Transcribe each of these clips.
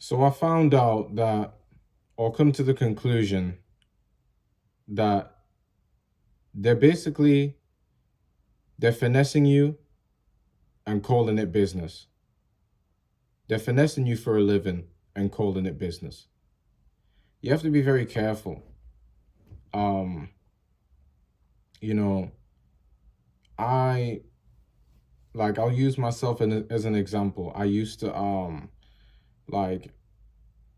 So I found out that, or come to the conclusion that they're basically they're finessing you and calling it business. They're finessing you for a living and calling it business. You have to be very careful. Um, you know, I I'll use myself as an example. I used to like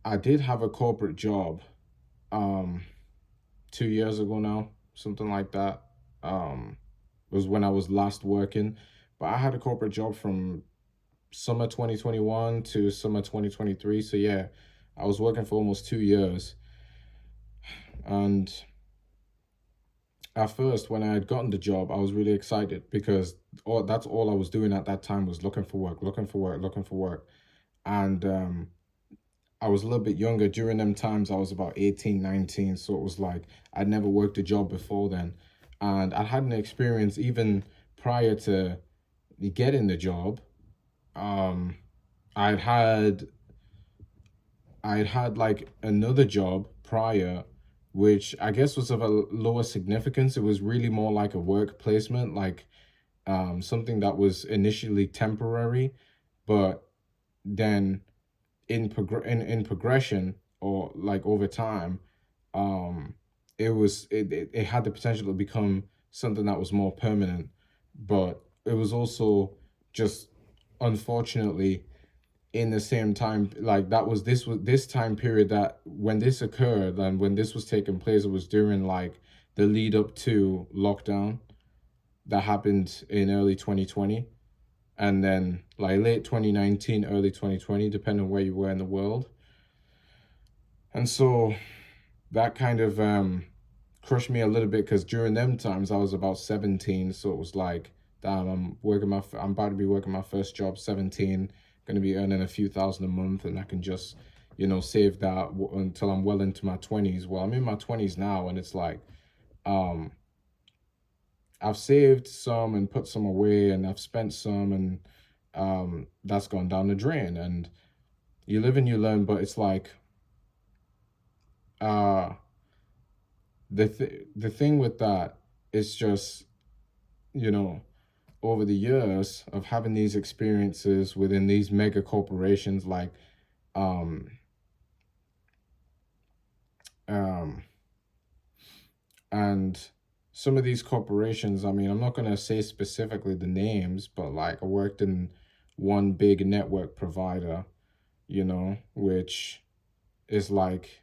I did have a corporate job um 2 years ago now, something like that. Was when I was last working. But I had a corporate job from summer 2021 to summer 2023. So yeah, I was working for almost 2 years. And at first, when I had gotten the job, I was really excited because that's all I was doing at that time was looking for work, looking for work, looking for work. And I was a little bit younger during them times. I was about 18, 19. So it was like I'd never worked a job before then. And I had an experience even prior to getting the job. Um, I'd had I'd had like another job prior, which I guess was of a lower significance. It was really more like a work placement, like something that was initially temporary, but then in progression or like over time, um, it had the potential to become something that was more permanent, but it was also just unfortunately in the same time, like that was this time period that when this occurred and when this was taking place, it was during like the lead up to lockdown that happened in early 2020, and then like late 2019, early 2020, depending on where you were in the world. And so that kind of crushed me a little bit because during them times I was about 17, so it was like, damn, I'm about to be working my first job, 17, going to be earning a few thousand a month, and I can just, save that until I'm well into my 20s. Well, I'm in my 20s now, and it's like, um, I've saved some and put some away, and I've spent some, and that's gone down the drain. And you live and you learn, but it's like, uh, the thing with that is just, you know, over the years of having these experiences within these mega corporations like um um and some of these corporations, I mean, I'm not going to say specifically the names, but like I worked in one big network provider, which is like,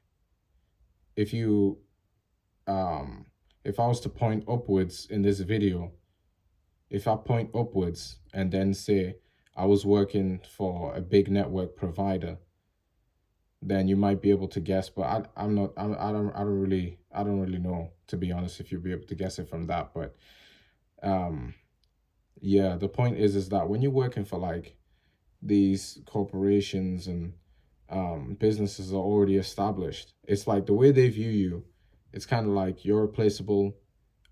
if you um if I was to point upwards in this video, if I point upwards and then say I was working for a big network provider, then you might be able to guess. But I'm not. I don't really know, to be honest, if you'll be able to guess it from that. But um, yeah, the point is that when you're working for like these corporations and businesses are already established, it's like the way they view you. It's kind of like you're replaceable,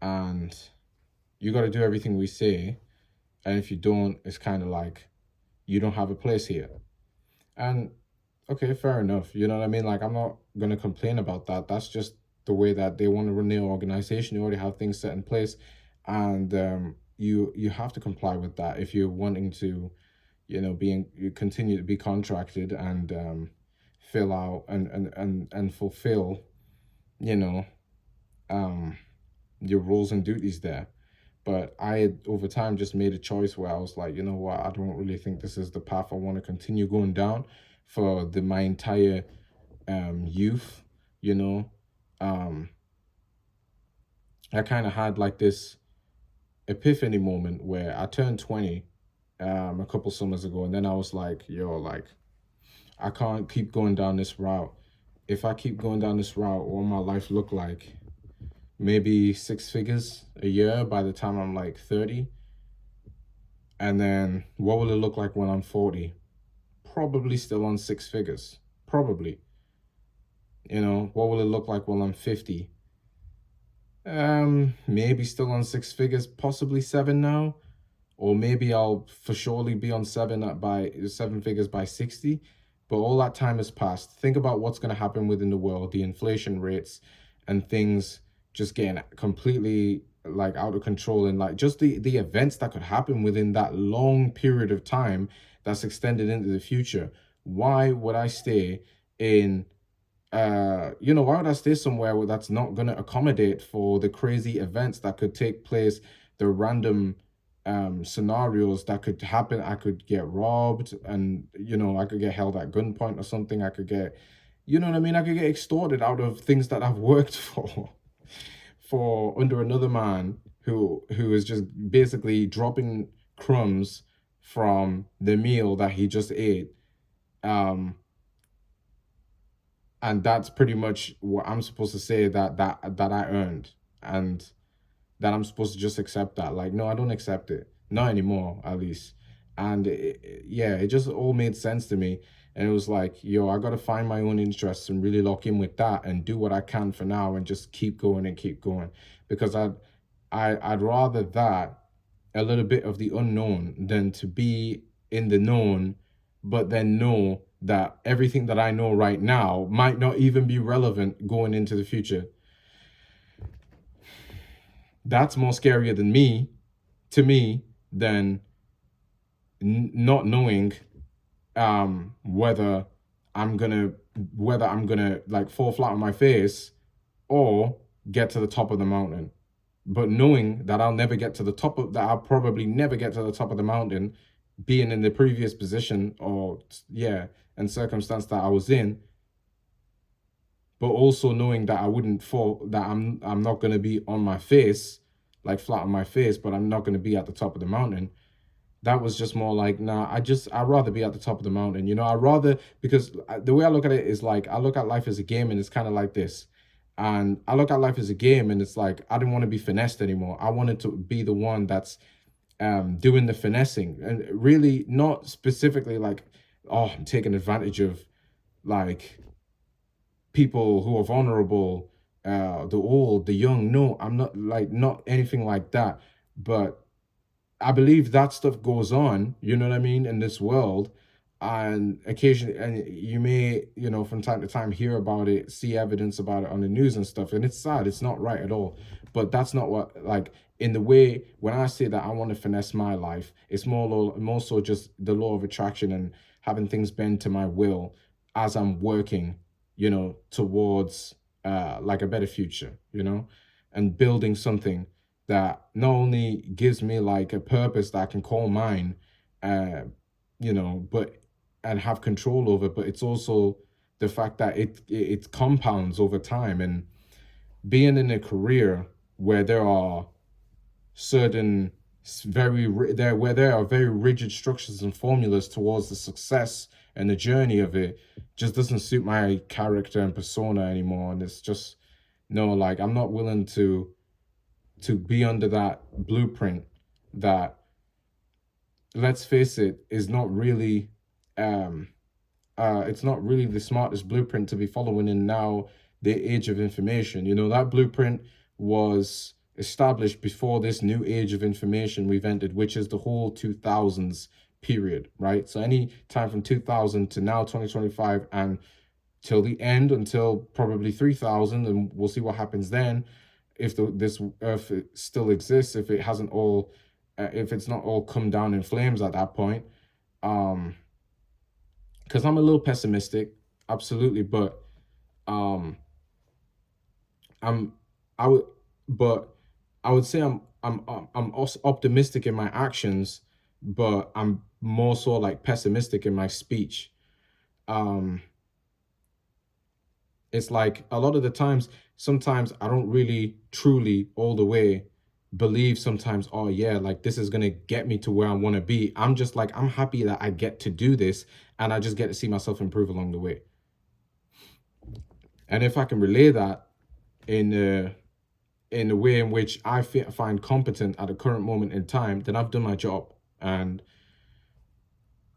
and you got to do everything we say. And if you don't, it's kind of like you don't have a place here. And okay, fair enough. You know what I mean? Like, I'm not gonna complain about that. That's just the way that they want to run their organization. You already have things set in place, and you have to comply with that if you're wanting to, you continue to be contracted and fill out and fulfill, you know, um, your roles and duties there. But I had over time just made a choice where I was like, you know what, I don't really think this is the path I want to continue going down for my entire youth, you know. Um, I kind of had like this epiphany moment where I turned 20 a couple summers ago, and then I was like, yo, like I can't keep going down this route. If I keep going down this route, what will my life look like? Maybe six figures a year by the time I'm like 30. And then what will it look like when I'm 40? Probably still on six figures. Probably. What will it look like when I'm 50? Maybe still on six figures, possibly seven now. Or maybe I'll for surely be on seven by seven figures by 60. But all that time has passed. Think about what's going to happen within the world, the inflation rates and things just getting completely like out of control, and like just the events that could happen within that long period of time that's extended into the future. Why would I stay in why would I stay somewhere where that's not going to accommodate for the crazy events that could take place, the random scenarios that could happen? I could get robbed, and I could get held at gunpoint or something. I could get, what I mean? I could get extorted out of things that I've worked for under another man who is just basically dropping crumbs from the meal that he just ate. Um, and that's pretty much what I'm supposed to say that I earned, and that I'm supposed to just accept that. Like, no, I don't accept it, not anymore, at least. And yeah, it just all made sense to me, and it was like, yo, I gotta find my own interests and really lock in with that and do what I can for now and just keep going and keep going, because I'd rather that, a little bit of the unknown, than to be in the known, but then know that everything that I know right now might not even be relevant going into the future. That's more scarier than to me, than not knowing whether I'm gonna like fall flat on my face or get to the top of the mountain. But knowing that I'll probably never get to the top of the mountain, being in the previous position, or yeah, and circumstance that I was in, but also knowing that I wouldn't fall, that I'm not gonna be on my face, like flat on my face, but I'm not gonna be at the top of the mountain. That was just more like, nah, I'd rather be at the top of the mountain. I'd rather, because the way I look at it is like, I look at life as a game, and it's kind of like this. And I look at life as a game, and it's like, I didn't want to be finessed anymore. I wanted to be the one that's doing the finessing, and really not specifically like, oh, I'm taking advantage of like people who are vulnerable, the old, the young. No, I'm not, like, not anything like that. But I believe that stuff goes on, you know what I mean, in this world. And occasionally, and you may, from time to time hear about it, see evidence about it on the news and stuff. And it's sad, it's not right at all. But that's not what, like, in the way, when I say that I want to finesse my life, it's more so just the law of attraction and having things bend to my will as I'm working, towards like a better future, and building something that not only gives me like a purpose that I can call mine, uh, but and have control over, but it's also the fact that it compounds over time. And being in a career where there are certain there where there are very rigid structures and formulas towards the success and the journey of it, just doesn't suit my character and persona anymore. And it's just, no, like, I'm not willing to be under that blueprint that, let's face it, is not really um it's not really the smartest blueprint to be following in now, the age of information. That blueprint was established before this new age of information we've entered, which is the whole 2000s period, right? So any time from 2000 to now 2025, and till the end, until probably 3000, and we'll see what happens then, if this earth still exists, if it hasn't all if it's not all come down in flames at that point. Because I'm a little pessimistic, absolutely. But um I'm I would but I would say I'm also optimistic in my actions, but I'm more so like pessimistic in my speech. um it's like, a lot of the times, sometimes I don't really truly all the way believe sometimes, oh yeah, like this is gonna get me to where I want to be. I'm just like, I'm happy that I get to do this, and I just get to see myself improve along the way. And if I can relay that in in a way in which I find competent at the current moment in time, then I've done my job. And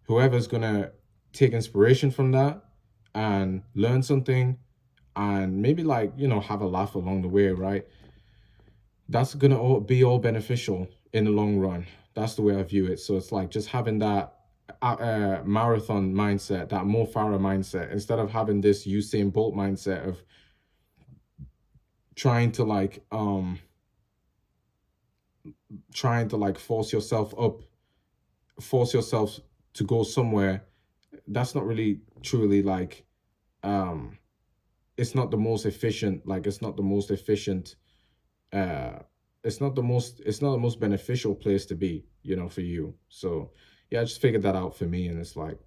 whoever's gonna take inspiration from that and learn something, and maybe, like, have a laugh along the way, right? That's gonna be all beneficial in the long run. That's the way I view it. So it's like, just having that marathon mindset, that Mo Farah mindset, instead of having this Usain Bolt mindset of trying to like force yourself up, force yourself to go somewhere. That's not really truly like um it's not the most efficient, like it's not the most efficient, uh it's not the most beneficial place to be, for you. So yeah, I just figured that out for me, and it's like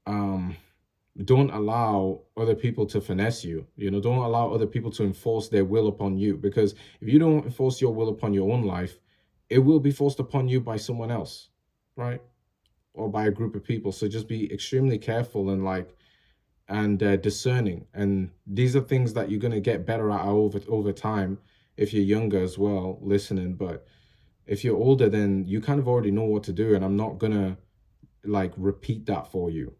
um don't allow other people to finesse you. Don't allow other people to enforce their will upon you, because if you don't enforce your will upon your own life, it will be forced upon you by someone else, right? Or by a group of people. So just be extremely careful and discerning. And these are things that you're going to get better at over time if you're younger as well, listening. But if you're older, then you kind of already know what to do, and I'm not going to like repeat that for you.